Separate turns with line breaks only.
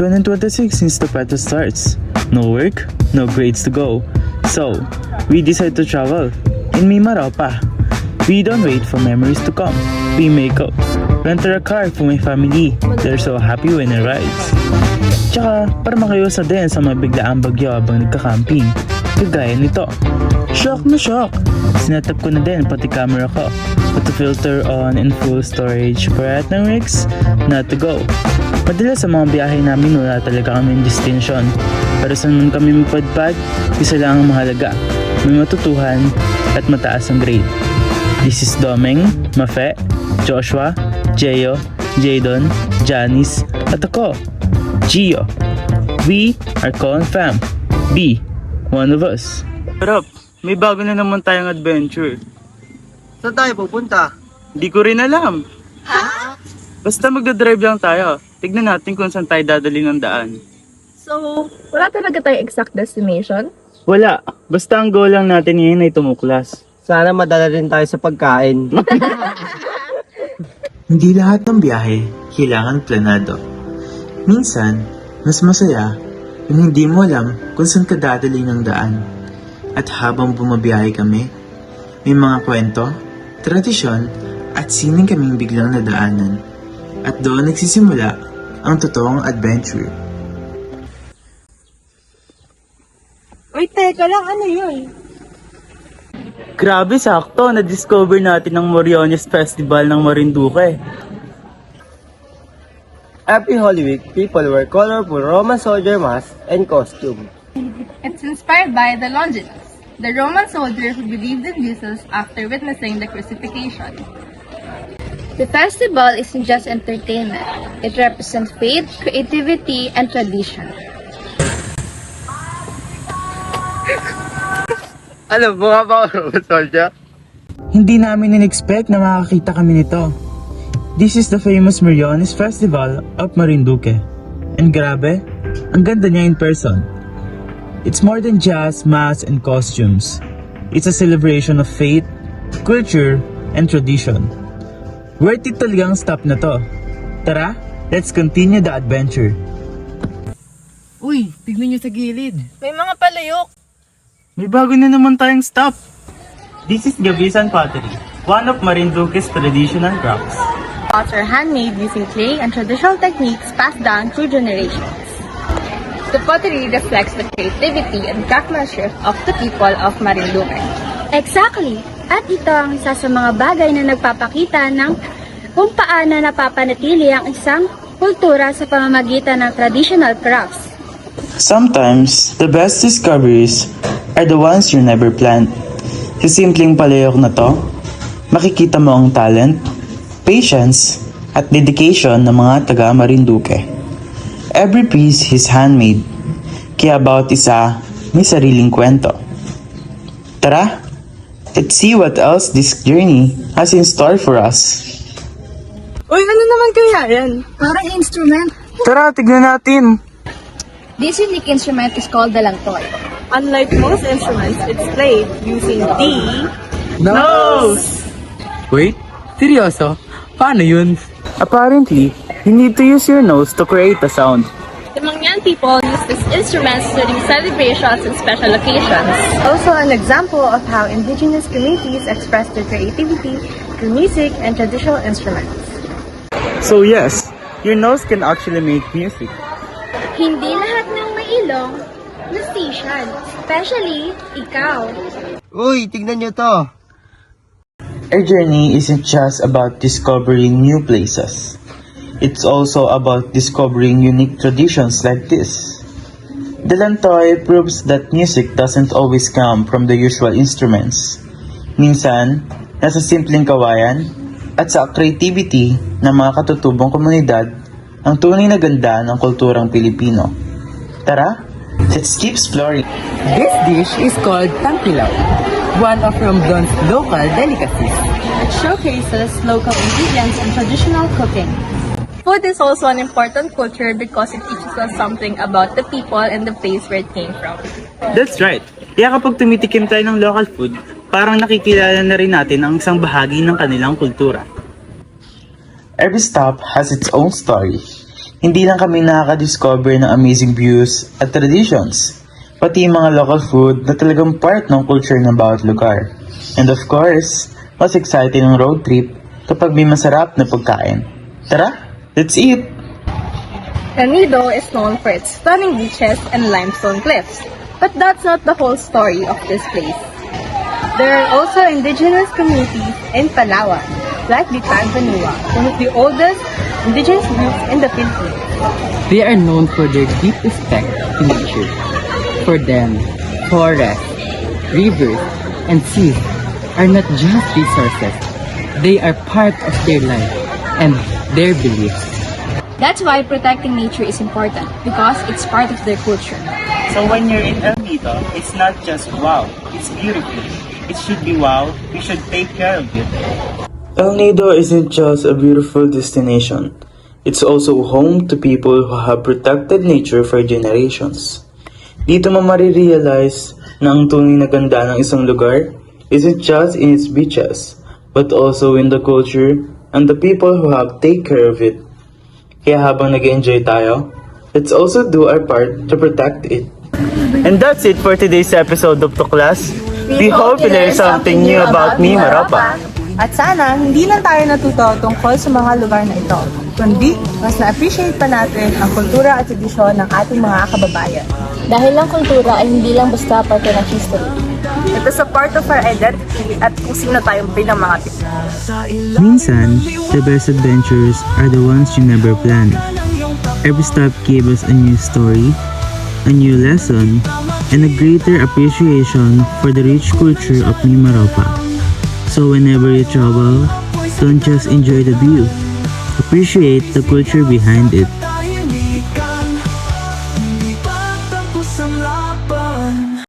2026 since the path starts. No work, no grades to go. So, we decide to travel. In Mimaraw pa. We don't wait for memories to come. We make up. Rent a car for my family. They're so happy when it rides. Tsaka, para makayosa din sa mga biglaang bagyo habang nagka-camping. Kagaya nito. Shock na shock! Sinetap ko na din pati camera ko. Put the filter on and full storage para at ng rigs, not to go. Madalas sa mga biyahe namin wala talaga kaming distinction. Pero saan man kami mapadpad, isa lang ang mahalaga. May matutuhan at mataas ang grade. This is Domeng, Mafe, Joshua, Jeyo, Jadon, Janice, at ako, Gio. We are Colin Fam. Be one of us. Pero may bago na naman tayong adventure.
Saan tayo pupunta?
Di ko rin alam. Ha? Basta magdadrive lang tayo. Tignan natin kung saan tayo dadali ng daan.
So, wala talaga tayong exact destination?
Wala. Basta ang goal lang natin ngayon ay tumuklas.
Sana madala din tayo sa pagkain.
Hindi lahat ng biyahe kailangan planado. Minsan, mas masaya yung hindi mo alam kung saan ka dadali ng daan. At habang bumabiyahe kami, may mga kwento, tradisyon, at sining kaming biglang nadaanan. At doon nagsisimula ang totoong adventure.
Uy, teka lang, ano yun?
Grabe, sakto! Na-discover natin ang Moriones Festival ng Marinduque.
Every Holy Week, people wear colorful Roman soldier masks and costume.
It's inspired by the Longinus, the Roman soldier who believed in Jesus after witnessing the crucifixion.
The festival isn't just entertainment. It represents faith, creativity, and tradition.
Alam mo nga ba ako, Roman soldier?
Hindi namin in-expect na makakita kami nito. This is the famous Moriones Festival of Marinduque. And grabe, ang ganda niya in person. It's more than just masks and costumes. It's a celebration of faith, culture, and tradition. Worth it talagang stop na to. Tara, let's continue the adventure.
Uy, tignan nyo sa gilid.
May mga palayok.
May bago na naman tayong stop. This is Gavisan Pottery, one of Marinduque's traditional crafts.
Pots are handmade using clay and traditional techniques passed down through generations. The pottery reflects the creativity and craftsmanship of the people of Marinduque.
Exactly! At ito ang isa sa mga bagay na nagpapakita ng kung paano napapanatili ang isang kultura sa pamamagitan ng traditional crafts.
Sometimes, the best discoveries are the ones you never planned. Sa simpleng palayok na to, makikita mo ang talent, patience, at dedication ng mga taga Marinduque. Every piece is handmade, kaya bawat isa may sariling kwento. Tara, let's see what else this journey has in store for us.
Uy, ano naman kaya yan?
Parang instrument.
Tara, tignan natin!
This unique instrument is called the lantoy.
Unlike most instruments, it's played using the
Nose!
Wait, seryoso? Paano yun?
Apparently, you need to use your nose to create a sound.
The Mangyan people use these instruments during celebrations and special occasions.
also an example of how indigenous communities express their creativity through music and traditional instruments.
So yes, your nose can actually make music.
Hindi lahat ng mailong musician, especially ikaw.
Uy, tignan nyo to.
Our journey isn't just about discovering new places. It's also about discovering unique traditions like this. The lantoy proves that music doesn't always come from the usual instruments. Minsan, nasa simpleng kawayan at sa creativity ng mga katutubong komunidad ang tunay na ganda ng kulturang Pilipino. Tara, let's keep exploring.
This dish is called tampilaw, one of Romblon's local delicacies.
It showcases local ingredients and traditional cooking. Food is also an important culture because it teaches us something about the people and the place where it came from.
That's right. Kaya kapag tumitikim tayo ng local food, parang nakikilala na rin natin ang isang bahagi ng kanilang kultura. Every stop has its own story. Hindi lang kami nakaka-discover ng amazing views at traditions, pati yung mga local food na talagang part ng culture ng bawat lugar. And of course, mas exciting ang road trip kapag may masarap na pagkain. Tara, let's eat!
El Nido is known for its stunning beaches and limestone cliffs, but that's not the whole story of this place. There are also indigenous communities in Palawan, like the Tanzanua, one of the oldest indigenous groups in the Philippines.
They are known for their deep respect to nature. For them, forests, rivers, and seas are not just resources. They are part of their life and their beliefs.
That's why protecting nature is important because it's part of their culture.
So when you're in El Nido, it's not just wow, it's beautiful. It should be wow, we should take care of it. El Nido isn't just a beautiful destination. It's also home to people who have protected nature for generations. Dito mo marirealize na ang tunay na ganda ng isang lugar isn't just in its beaches, but also in the culture and the people who have take care of it. Kaya habang nag-enjoy tayo, let's also do our part to protect it. And that's it for today's episode of Tuklas. We hope you learned something new about Mimaropa.
At sana, hindi lang tayo natuto tungkol sa mga lugar na ito, kundi mas na-appreciate pa natin ang kultura at tradisyon ng ating mga kababayan.
Dahil ang kultura ay hindi lang basta parte ng history.
Ito sa part of our identity at kung sino tayong bilang mga Pinoy.
Minsan, the best adventures are the ones you never planned. Every stop gave us a new story, a new lesson, and a greater appreciation for the rich culture of Mimaropa. So whenever you travel, don't just enjoy the view, appreciate the culture behind it.